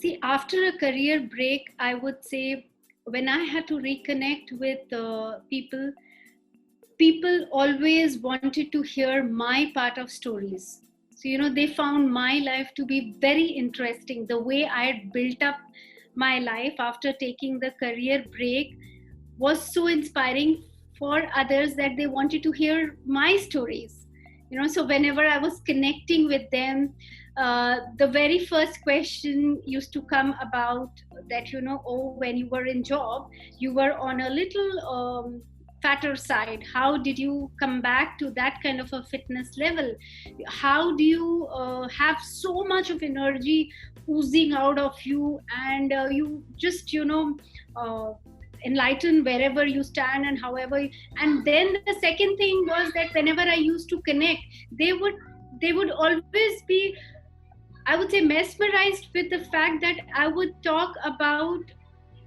See, after a career break, I would say when I had to reconnect with people always wanted to hear my part of stories. So, they found my life to be very interesting. The way I had built up my life after taking the career break was so inspiring for others that they wanted to hear my stories. So whenever I was connecting with them, the very first question used to come about that, oh, when you were in job, you were on a little fatter side. How did you come back to that kind of a fitness level? How do you have so much of energy oozing out of you, and you just uh, enlighten wherever you stand and however. And then the second thing was that whenever I used to connect, they would always be, I would say, mesmerized with the fact that I would talk about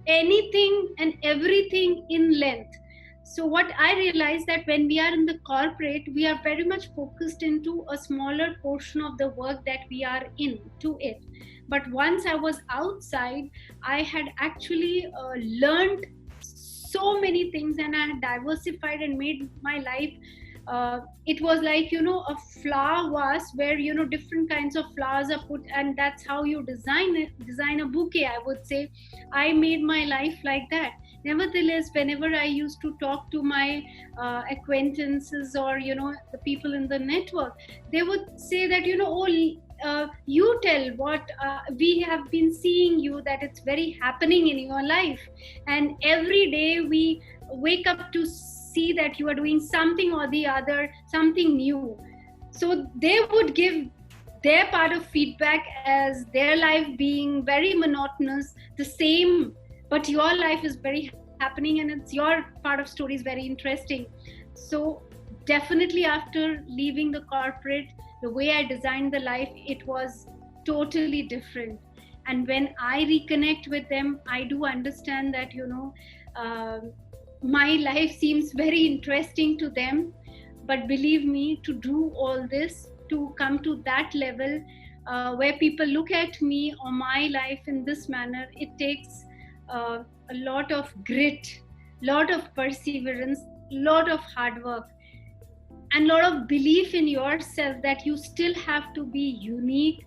anything and everything in length. So what I realized that when we are in the corporate, we are very much focused into a smaller portion of the work that we are in to it. But once I was outside, I had actually learned so many things, and I had diversified and made my life, it was like a flower vase where different kinds of flowers are put, and that's how you design a bouquet, I would say. I made my life like that. Nevertheless, whenever I used to talk to my acquaintances, or the people in the network, they would say that oh, you tell what we have been seeing you, that it's very happening in your life, and every day we wake up to see that you are doing something or the other, something new. So they would give their part of feedback as their life being very monotonous, the same, but your life is very happening, and it's your part of story is very interesting. So definitely after leaving the corporate, the way I designed the life, it was totally different. And when I reconnect with them, I do understand that my life seems very interesting to them. But believe me, to do all this, to come to that level where people look at me or my life in this manner, it takes a lot of grit, lot of perseverance, lot of hard work, and lot of belief in yourself that you still have to be unique,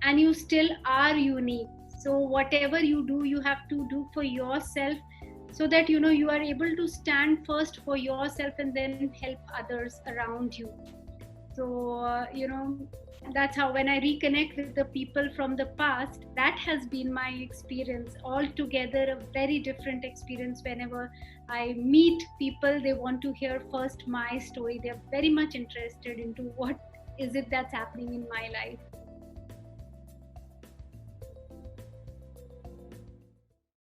and you still are unique. So whatever you do, you have to do for yourself, so that you are able to stand first for yourself and then help others around you. So that's how, when I reconnect with the people from the past, that has been my experience. Altogether a very different experience. Whenever I meet people, they want to hear first my story. They're very much interested into what is it that's happening in my life.